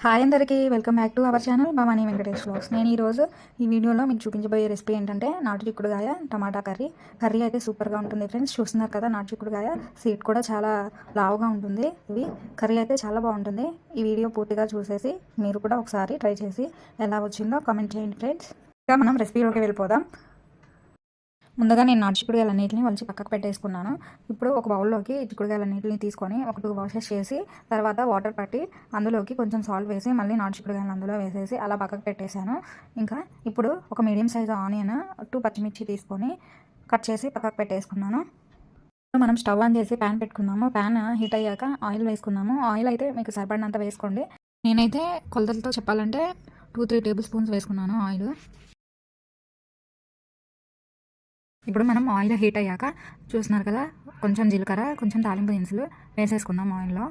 Hi అందరికీ welcome back to our channel Bhavani Venkatesh vlogs. నేను ఈరోజు ఈ వీడియోలో మీకు చూపించబోయే రెసిపీ ఏంటంటే నాటు చిక్కుడుగాయ టమాటా కర్రీ అయితే సూపర్గా ఉంటుంది ఫ్రెండ్స్. చూస్తున్నారు కదా, నాటు చిక్కుడుగాయ సీడ్ కూడా చాలా లావుగా ఉంటుంది. ఇవి కర్రీ అయితే చాలా బాగుంటుంది. ఈ వీడియో పూర్తిగా చూసేసి మీరు కూడా ఒకసారి ట్రై చేసి ఎలా వచ్చిందో కామెంట్ చేయండి ఫ్రెండ్స్. ఇంకా మనం రెసిపీలోకి వెళ్ళిపోదాం. ముందుగా నేను నాటు చిక్కుడుగాయలన్నింటినీ వలిచి పక్కకు పెట్టేసుకున్నాను. ఇప్పుడు ఒక బౌల్లోకి చిక్కుడుగాయలన్నింటినీ తీసుకొని ఒక 2 వాషెస్ చేసి తర్వాత వాటర్ పట్టి అందులోకి కొంచెం సాల్ట్ వేసి మళ్ళీ నాటు చిక్కుడుగాయలు అందులో వేసేసి అలా పక్కకు పెట్టేశాను. ఇంకా ఇప్పుడు ఒక మీడియం సైజు ఆనియన్ 2 పచ్చిమిర్చి తీసుకొని కట్ చేసి పక్కకు పెట్టేసుకున్నాను. మనం స్టవ్ ఆన్ చేసి ప్యాన్ పెట్టుకుందాము. ప్యాన్ హీట్ అయ్యాక ఆయిల్ వేసుకుందాము. ఆయిల్ అయితే మీకు సరిపడినంత వేసుకోండి. నేనైతే కొలతలతో చెప్పాలంటే 2-3 టేబుల్ స్పూన్స్ వేసుకున్నాను ఆయిల్. ఇప్పుడు మనం ఆయిల్ హీట్ అయ్యాక చూస్తున్నారు కదా, కొంచెం జీలకర్ర, కొంచెం తాలింపు దినుసులు వేసేసుకుందాం ఆయిల్లో.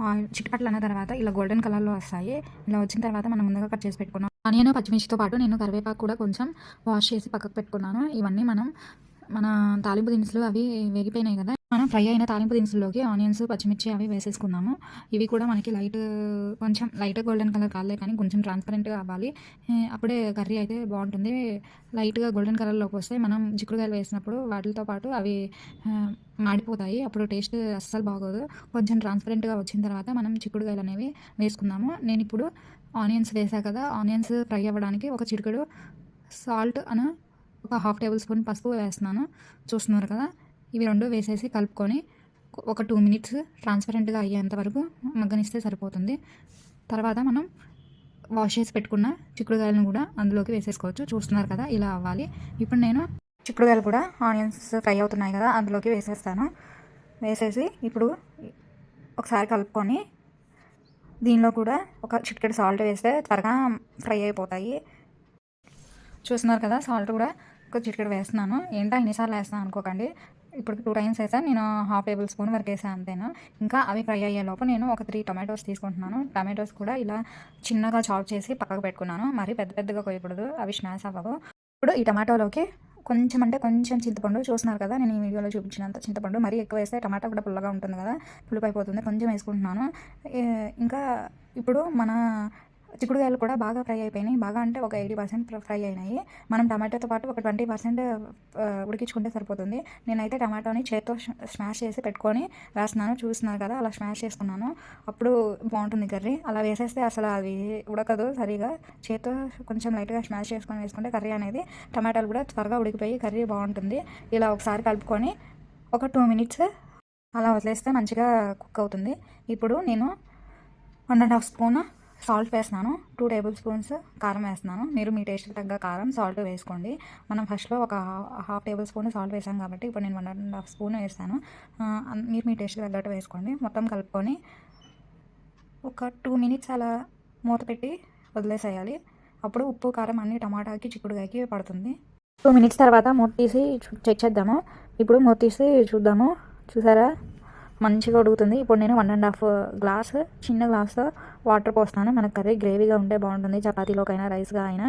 ఆయిల్ చిటపట్లు అన్న తర్వాత ఇలా గోల్డెన్ కలర్లో వస్తాయి. ఇలా వచ్చిన తర్వాత మనం ముందుగా కట్ చేసి పెట్టుకున్నాం ఆనియన్ పచ్చిమిర్చితో పాటు నేను కరివేపాకు కూడా కొంచెం వాష్ చేసి పక్కకు పెట్టుకున్నాను. ఇవన్నీ మన తాలింపు దినుసులు అవి వేగిపోయినాయి కదా, మనం ఫ్రై అయిన తాలింపు దినుసుల్లోకి ఆనియన్స్ పచ్చిమిర్చి అవి వేసేసుకున్నాము. ఇవి కూడా మనకి కొంచెం లైట్ గోల్డెన్ కలర్ కాలే కానీ కొంచెం ట్రాన్స్పరెంట్గా అవ్వాలి. అప్పుడే కర్రీ అయితే బాగుంటుంది. లైట్గా గోల్డెన్ కలర్లోకి వస్తే మనం చిక్కుడుకాయలు వేసినప్పుడు వాటితో పాటు అవి మాడిపోతాయి. అప్పుడు టేస్ట్ అస్సలు బాగోదు. కొంచెం ట్రాన్స్పరెంట్గా వచ్చిన తర్వాత మనం చిక్కుడుకాయలు అనేవి వేసుకుందాము. నేను ఇప్పుడు ఆనియన్స్ వేసా కదా, ఆనియన్స్ ఫ్రై అవ్వడానికి ఒక చిటికెడు సాల్ట్ ఒక 1/2 టేబుల్ స్పూన్ పసుపు వేస్తున్నాను. చూస్తున్నారు కదా, ఇవి రెండు వేసేసి కలుపుకొని ఒక 2 మినిట్స్ ట్రాన్స్పరెంట్గా అయ్యేంత వరకు మగ్గనిస్తే సరిపోతుంది. తర్వాత మనం వాష్ చేసి పెట్టుకున్న చిక్కుడుకాయలను కూడా అందులోకి వేసేసుకోవచ్చు. చూస్తున్నారు కదా, ఇలా అవ్వాలి. ఇప్పుడు నేను చిక్కుడుకాయలు కూడా ఆనియన్స్ ఫ్రై అవుతున్నాయి కదా, అందులోకి వేసేస్తాను. వేసేసి ఇప్పుడు ఒకసారి కలుపుకొని దీనిలో కూడా ఒక చిటికెడు సాల్ట్ వేస్తే త్వరగా ఫ్రై అయిపోతాయి. చూస్తున్నారు కదా, సాల్ట్ కూడా ఒక చిటికెడు వేస్తున్నాను. ఏంటో ఎన్నిసార్లు వేస్తాను అనుకోకండి. ఇప్పుడు 2 టైమ్స్ వేసాను. నేను 1/2 టేబుల్ స్పూన్ వరకు వేసాను అంతేనా. ఇంకా అవి ఫ్రై అయ్యేలోపు నేను ఒక 3 టమాటోస్ తీసుకుంటున్నాను. టమాటోస్ కూడా ఇలా చిన్నగా చాప్ చేసి పక్కకు పెట్టుకున్నాను. మరి పెద్దగా కోయకూడదు, అవి స్మాష్ అవ్వవు. ఇప్పుడు ఈ టమాటోలోకి కొంచెం చింతపండు, చూస్తున్నారు కదా, నేను ఈ వీడియోలో చూపించినంత చింతపండు. మరీ ఎక్కువ వేస్తే టమాటా కూడా పుల్లగా ఉంటుంది కదా, పులుపు అయిపోతుంది. కొంచెం వేసుకుంటున్నాను. ఇంకా ఇప్పుడు మన చిక్కుడుకాయలు కూడా బాగా ఫ్రై అయిపోయినాయి. బాగా అంటే ఒక 80% ఫ్రై అయినాయి. మనం టమాటోతో పాటు ఒక 20% ఉడికించుకుంటే సరిపోతుంది. నేనైతే టమాటోని చేత్తో స్మాష్ చేసి పెట్టుకొని వేస్తున్నాను. చూస్తున్నారు కదా, అలా స్మాష్ చేసుకున్నాను. అప్పుడు బాగుంటుంది కర్రీ. అలా వేసేస్తే అసలు అది ఉడకదు సరిగా. చేత్తో కొంచెం లైట్గా స్మాష్ చేసుకొని వేసుకుంటే కర్రీ అనేది, టమాటాలు కూడా త్వరగా ఉడికిపోయి కర్రీ బాగుంటుంది. ఇలా ఒకసారి కలుపుకొని ఒక 2 మినిట్స్ అలా వదిలేస్తే మంచిగా కుక్ అవుతుంది. ఇప్పుడు నేను 1.5 స్పూన్ సాల్ట్ వేస్తున్నాను. 2 టేబుల్ స్పూన్స్ కారం వేస్తున్నాను. మీరు మీ టేస్ట్కి తగ్గ కారం సాల్ట్ వేసుకోండి. మనం ఫస్ట్లో ఒక 1/2 టేబుల్ స్పూన్ సాల్ట్ వేసాం కాబట్టి ఇప్పుడు నేను 1.5 స్పూన్ వేస్తాను. మీరు మీ టేస్ట్కి తగ్గట్టు వేసుకోండి. మొత్తం కలుపుకొని ఒక 2 మినిట్స్ అలా మూత పెట్టి వదిలేసేయాలి. అప్పుడు ఉప్పు కారం అన్ని టమాటాకి చిక్కుడుకాయకి పడుతుంది. 2 మినిట్స్ తర్వాత మూత తీసి చెక్ చేద్దాము. ఇప్పుడు మూత తీసి చూద్దాము. చూసారా, మంచిగా ఉడుకుతుంది. ఇప్పుడు నేను 1.5 గ్లాస్ చిన్న గ్లాస్తో వాటర్ పోస్తాను. మనకు కర్రీ గ్రేవీగా ఉంటే బాగుంటుంది. చపాతీలోకైనా రైస్గా అయినా.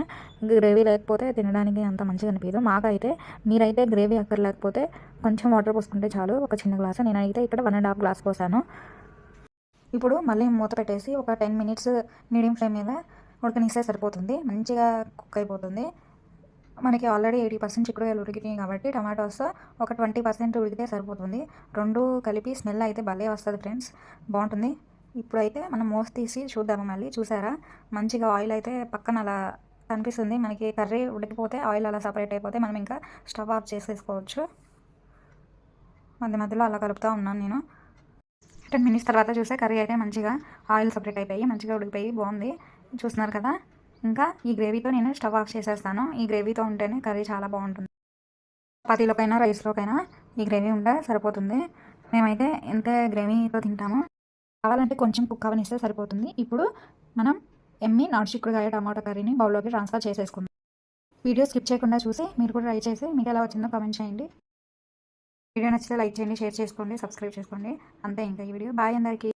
గ్రేవీ లేకపోతే తినడానికి అంత మంచిగా అనిపించదు. మాకైతే, మీరైతే గ్రేవీ అక్కర్లేకపోతే కొంచెం వాటర్ పోసుకుంటే చాలు. ఒక చిన్న గ్లాసు, నేనైతే ఇక్కడ 1.5 గ్లాస్ పోసాను. ఇప్పుడు మళ్ళీ మూత పెట్టేసి ఒక 10 మినిట్స్ మీడియం ఫ్లేమ్ మీద ఉడకనిస్తే సరిపోతుంది. మంచిగా కుక్ అయిపోతుంది. మనకి ఆల్రెడీ 80% చిక్కుడుకాయలు ఉడికినాయి కాబట్టి టమాటోస్ ఒక 20% ఉడికితే సరిపోతుంది. రెండు కలిపి స్మెల్ అయితే భలే వస్తుంది ఫ్రెండ్స్, బాగుంటుంది. ఇప్పుడైతే మనం మూత తీసి చూద్దాము. మళ్ళీ చూసారా, మంచిగా ఆయిల్ అయితే పక్కన అలా కనిపిస్తుంది. మనకి కర్రీ ఉడికిపోతే ఆయిల్ అలా సపరేట్ అయిపోతే మనం ఇంకా స్టవ్ ఆఫ్ చేసేసుకోవచ్చు. మధ్యలో అలా కలుపుతూ ఉన్నాను నేను. 10 మినిట్స్ తర్వాత చూస్తే కర్రీ అయితే మంచిగా ఆయిల్ సపరేట్ అయిపోయి మంచిగా ఉడికిపోయి బాగుంది. చూస్తున్నారు కదా, ఇంకా ఈ గ్రేవీతో నేను స్టవ్ ఆఫ్ చేసేస్తాను. ఈ గ్రేవీతో ఉంటేనే కర్రీ చాలా బాగుంటుంది. చపాతీలోకైనా రైస్లోకైనా ఈ గ్రేవీ ఉంటే సరిపోతుంది. మేమైతే ఎంత గ్రేవీతో తింటామో. కావాలంటే కొంచెం కుక్ అవనిస్తే సరిపోతుంది. ఇప్పుడు మనం ఎమ్మి నాటు చిక్కుడుకాయ టమాటో కర్రీని బౌల్లోకి ట్రాన్స్ఫర్ చేసేసుకుందాం. వీడియో స్కిప్ చేయకుండా చూసి మీరు కూడా ట్రై చేసి మీకు ఎలా వచ్చిందో కామెంట్ చేయండి. వీడియో నచ్చితే లైక్ చేయండి, షేర్ చేసుకోండి, సబ్స్క్రైబ్ చేసుకోండి. అంతే ఇంకా ఈ వీడియో. బాయ్ అందరికీ.